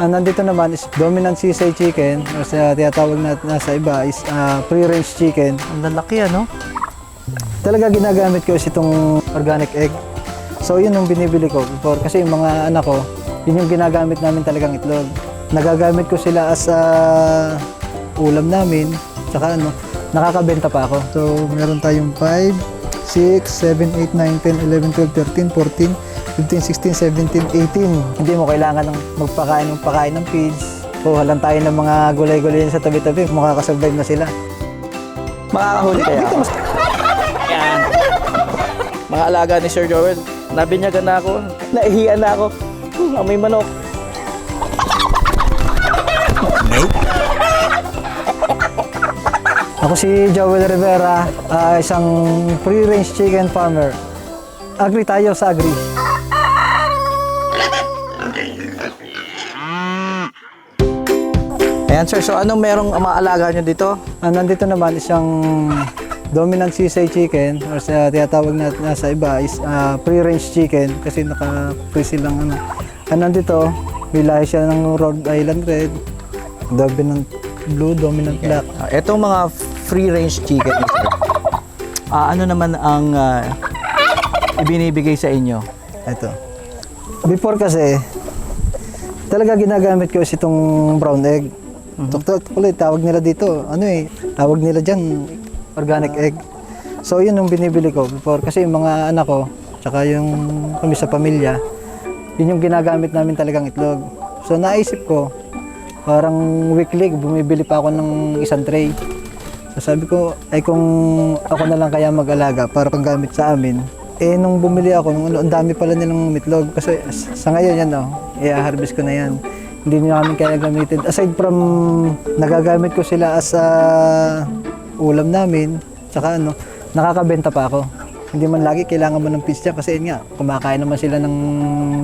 Nandito naman is dominant sisay chicken or sa tinatawag na sa iba is free-range chicken. Ang lalaki ano? Talaga ginagamit ko is itong organic egg. So yun yung binibili ko before kasi yung mga anak ko, yun yung ginagamit namin talagang itlog. Nagagamit ko sila as ulam namin, tsaka ano, nakakabenta pa ako. So meron tayong 5, 6, 7, 8, 9, 10, 11, 12, 13, 14, 15, 16, 17, 18. Hindi mo kailangan ng magpakain ng feeds. Kuha lang tayo ng mga gulay-gulay sa tabi-tabi, makakasurvive na sila. Makakahuli kaya ako. Yan. Mga alaga ni Sir Joel. Nabinyagan na ako. Naihiyan na ako. Amoy manok. Ako si Joel Rivera, isang free-range chicken farmer. Agree tayo sa agree. Ayan sir, so anong merong maalaga nyo dito? Nandito naman isang dominant sisay chicken or sa tinatawag na sa iba is free-range chicken kasi naka-free silang ano. Nandito, may lahi siya ng Rhode Island Red, dominant blue, dominant black. Etong mga free-range chicken, sir. Ano naman ang ibinibigay sa inyo? Ito. Before kasi, talaga ginagamit ko is itong brown egg. Ulit, tawag nila dito, tawag nila dyan, organic egg. So yun yung binibili ko before kasi yung mga anak ko, tsaka yung kami sa pamilya, yun yung ginagamit namin talagang itlog. So naisip ko, parang weekly, bumibili pa ako ng isang tray. So sabi ko, ay kung ako na lang kaya mag-alaga para panggamit sa amin. Nung bumili ako, ang dami pala nilang mitlog. Kasi sa ngayon yan, i-harvest ko na yan. Hindi nyo namin kaya gamitin. Aside from, nagagamit ko sila as ulam namin, tsaka nakakabenta pa ako. Hindi man lagi kailangan mo ng pizza kasi yun nga, kumakain naman sila ng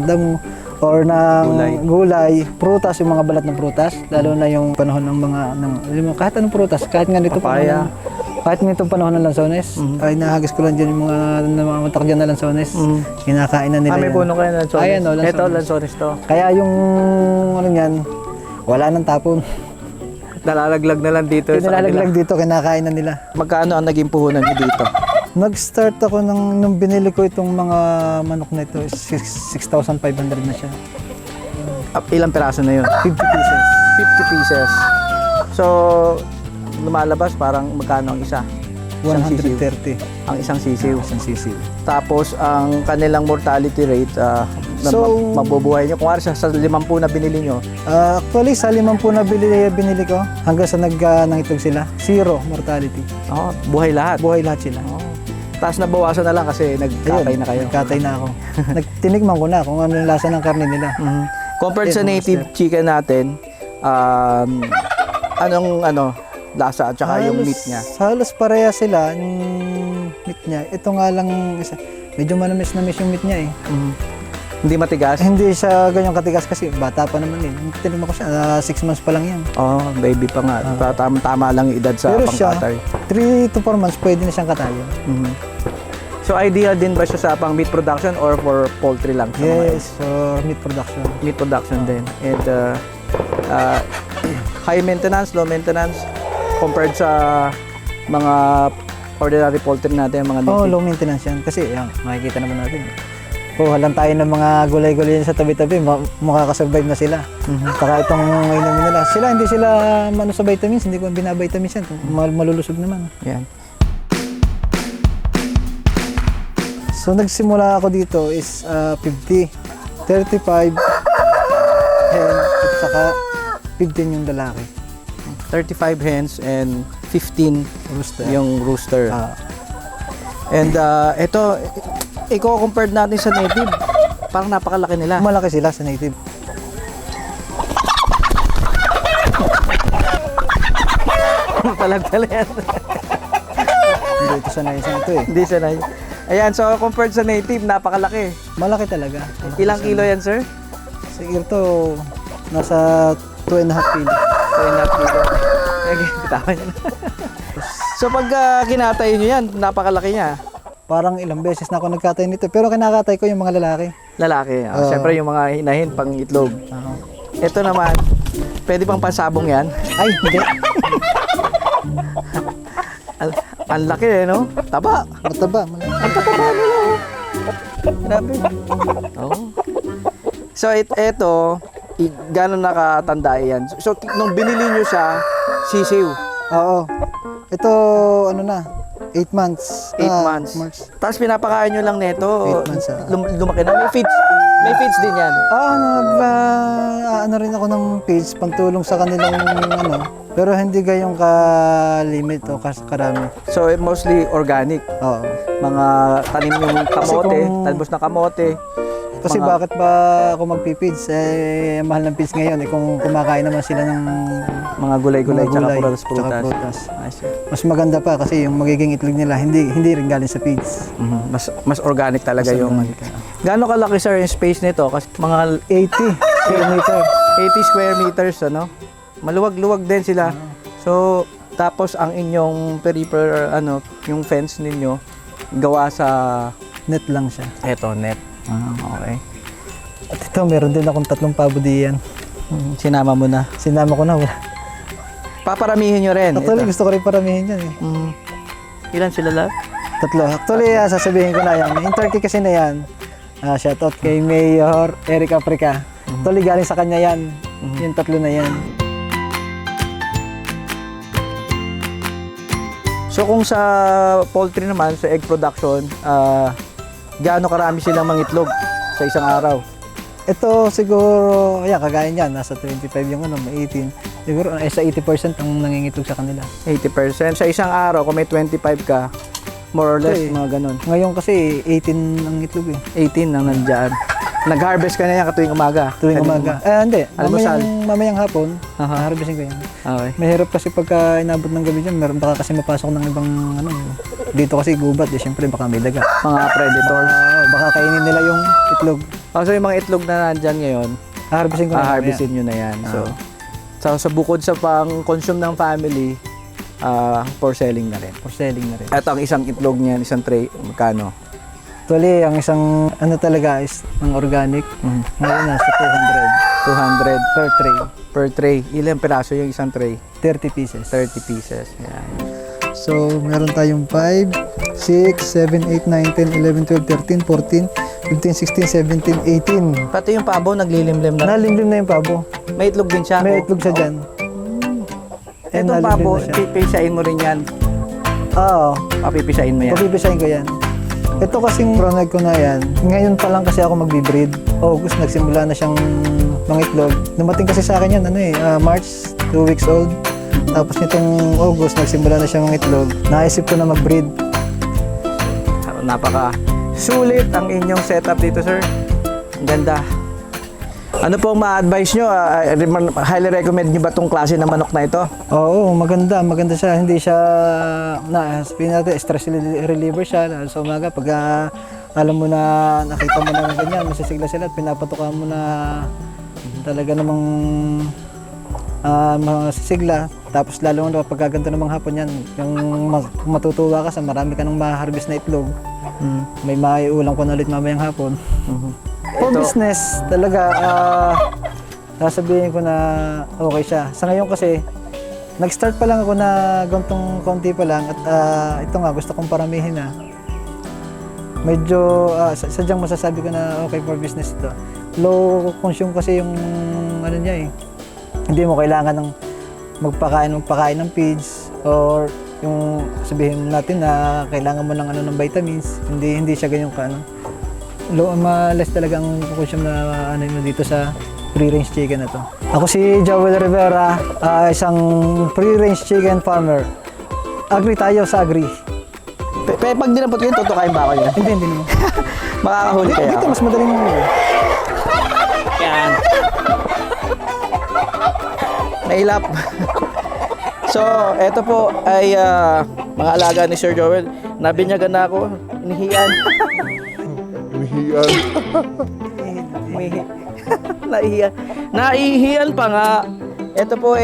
damo or ng gulay, prutas, yung mga balat ng prutas, lalo na yung panahon ng kahit anong prutas, kahit nga nito Papaya. Kahit nitong panahon ng lansones, ay nahagis ko lang dyan yung mga namamantak dyan na lansones. Kinakain na nila May yan. puno kayo na lansones? Ayan, lansones. Ito, lansones to. Kaya yung niyan, wala nang tapon. Nalalaglag na lang dito sa kanila. Nilalaglag dito, kinakain na nila. Magkano ang naging puhunan nyo dito? Nag-start ako nung binili ko itong mga manok na ito, 6,500 na siya. Ilang piraso na yun? 50 pieces. 50 pieces. So, lumalabas parang magkano ang isa? 130. Ang isang sisiw. Isang sisiw. Tapos, ang kanilang mortality rate na mabubuhay nyo. Kung sa 50 na binili nyo, Actually, sa 50 na binili ko, hanggang sa nangitlog sila, 0 mortality. buhay lahat. Buhay lahat sila. Tapos nabawasan na lang kasi nagkatay na kayo. Nagkatay na ako. Tinikman ko na kung ano yung lasa ng karne nila. Compared sa native chicken natin, anong lasa at saka yung meat niya? Halos pareha sila yung meat niya. Ito nga lang isa. Medyo manamis-namis yung meat niya eh. Hindi matigas? Hindi siya ganyang katigas kasi bata pa naman eh. Tinignan ko siya, 6 months pa lang yan. Baby pa nga. Tama lang yung edad sa Pero siya, pangkatay. 3 to 4 months pwede na siyang katayo. So ideal din ba siya sa pang meat production or for poultry lang? Sa mga Yes, for meat production. meat production din. And high maintenance, low maintenance compared sa mga ordinary poultry natin, mga native. Low maintenance yan. Kasi yan, makikita naman natin. Kuha lang tayo ng mga gulay-gulay sa tabi-tabi, makakasurvive na sila. Saka itong inumin nila. Hindi sila sa vitamins, hindi ko binavitamins yan. Malulusog naman. Yan. So nagsimula ako dito is 50, 35 hen at saka 15 yung lalaki. 35 hens and 15 Rooster. yung rooster. And ito, i-compare natin sa native. Parang napakalaki nila. Malaki sila sa native. Palagpala yan. Hindi ito sanay sa ito eh. Hindi sanay. Ayan, so compared sa native, napakalaki. Malaki talaga. Ilang kilo yan, sir? Siguro to nasa 2.5 kilo. 2.5 kilo. Bitawan niya na. So pag kinatay nyo yan, napakalaki niya. Parang ilang beses na ako nagkatay nito. Pero kinakatay ko yung mga lalaki. Lalaki. Siyempre yung mga hinahin pang itlog. Ito naman, pwede pang pansabong yan. Ay, hindi. Ang laki eh, no? Taba. Mataba. Ang tataba nila, oh. Grabe. Oh. So, ito, gano'n nakatanda yan? So, nung binili nyo siya, sisiw. Oo. Ito, ano na, 8 months. 8 months. March. Tapos pinapakain nyo lang nito. 8 months, Lumaki na. May feeds din yan. Ano rin ako ng page, pantulong sa kanilang ano, pero hindi gayong ka-limit o karami. So, mostly organic. Oo. Mga tanim yung kamote, talbos na kamote. Kasi bakit ba ako magpipids? Mahal ng pids ngayon. Kung kumakain naman sila ng Mga gulay-gulay, mga tsaka gulay, prutas. tsaka prutas. I see. Mas maganda pa kasi yung magiging itlog nila, hindi rin galing sa pids. Mas organic talaga Mas yung... organic. Gaano kalaki sir yung space nito? Kasi mga 80 square meter. 80 square meters, ano? Maluwag-luwag din sila. So, tapos ang inyong perimeter, yung fence ninyo, gawa sa... Net lang siya. Eto, net. Okay. At ito, meron din akong 3 pabo diyan. Sinama mo na. Sinama ko na. Paparamihin nyo rin. Actually, ito. gusto ko rin paramihin yan eh. Ilan sila lahat? 3. Actually, sasabihin ko na yan. In Turkey kasi na yan. Shoutout kay Mayor Eric Africa. Actually, galing sa kanya yan. Yung 3 na yan. So kung sa poultry naman, sa egg production, gaano karami silang mangitlog sa isang araw? Ito siguro, kagaya niyan, nasa 25 yung may 18. Siguro sa 80% ang nangingitlog sa kanila. 80%. Sa isang araw, kung may 25 ka, more or less, Okay. mga ganun. Ngayon kasi 18 ang itlog eh. 18 ang nandyan. Nag-harvest ka na yan katuwing umaga? Tuwing umaga. Hindi. Almusal. Mamayang hapon, Aha. harvestin ko yan. Okay. Mahirap kasi pagka inabot ng gabi dyan, meron baka kasi mapasok ng ibang dito kasi gubat eh, syempre baka may daga. Mga predators. Baka kainin nila yung itlog. So yung mga itlog na nandyan ngayon, Harvestin ko na. harvestin nyo na yan. So sa bukod sa pang-consume ng family, for selling na rin. For selling na rin. Ito ang isang itlog niyan, isang tray, magkano? Actually, ang isang talaga is ang organic. Ngayon nasa 200 200 per tray. per tray. Ilang piraso yung isang tray? 30 pieces. 30 pieces. Yan. So, meron tayong 5, 6, 7, 8, 9, 10, 11, 12, 13, 14, 15, 16, 17, 18. Pati yung pabo naglilimlim na. Nalimlim na yung pabo. May itlog din siya. May itlog siya dyan. Itong nalimlim pabo, na siya. pipisain mo rin yan. Oo. Papipisain mo yan. Papipisahin ko yan. Ito kasing pronag ko na yan. Ngayon pa lang kasi ako magbe-breed. August, nagsimula na siyang mangitlog. Dumating kasi sa akin yan, March, 2 weeks old. Tapos nitong August, nagsimula na siyang mangitlog. Naisip ko na mag-breed. Napaka sulit ang inyong setup dito, sir. Ang ganda. Ano po ang ma-advise nyo? Highly recommend nyo ba itong klase na manok na ito? Oo, maganda siya. Hindi siya, sabihin natin, stress reliever siya. Lalo sa umaga, pag alam mo na, nakita mo na ng ganyan, masisigla sila at pinapatukan mo na talaga namang masisigla. Tapos lalo na pag ganito namang hapon yan, yung matutuwa ka sa marami ka nang ma-harvest na itlog. May maiulam ko na ulit mamayang hapon. For business, talaga, sasabihin ko na okay siya. Sa ngayon kasi, nag-start pa lang ako na gantong konti pa lang at ito nga, gusto kong paramihin na. Medyo, sadyang masasabi ko na okay for business ito. Low consume kasi yung ano niya eh. Hindi mo kailangan ng magpakain ng feeds or yung sabihin natin na kailangan mo ng ng vitamins. Hindi siya ganyan ka less talaga ang consume na dito sa free-range chicken na to. Ako si Joel Rivera, isang free-range chicken farmer. Agree tayo sa agree. Pag dinampot ko yun, tutukain ba ako yun? Hindi naman. Makakahuli kaya Dito ako. mas madaling Yan. Nailap. So, eto po ay mga alaga ni Sir Joel. Nabinyagan na ako. Inihian. Naihiyan. Naihiyan pa nga. Ito po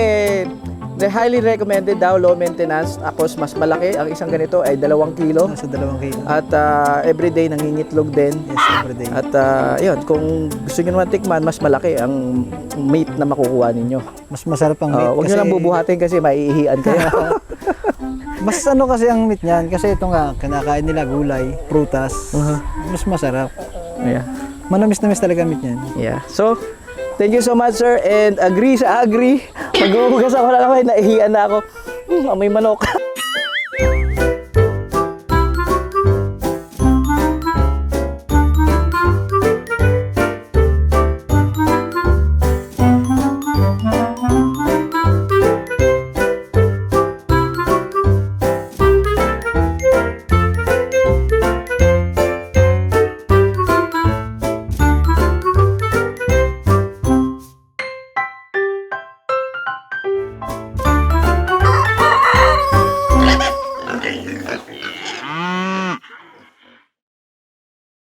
highly recommended daw, low maintenance. Akos mas malaki. Ang isang ganito ay 2 kilo. Nasa 2 kilo. At everyday nangingitlog din. Yes, everyday. At yun, kung gusto nyo naman tikman, mas malaki ang meat na makukuha ninyo. Mas masarap ang meat. Huwag nyo lang bubuhatin kasi maiihian kayo. Mas ano kasi ang meat niyan, kasi ito nga, kinakain nila gulay, prutas, mas masarap. Yeah. Manamis-namis talaga ang meat niyan. Yeah. So, thank you so much, sir. And agree sa agree. Maghuhugas ako na kamay, naihian na ako. Amoy manok.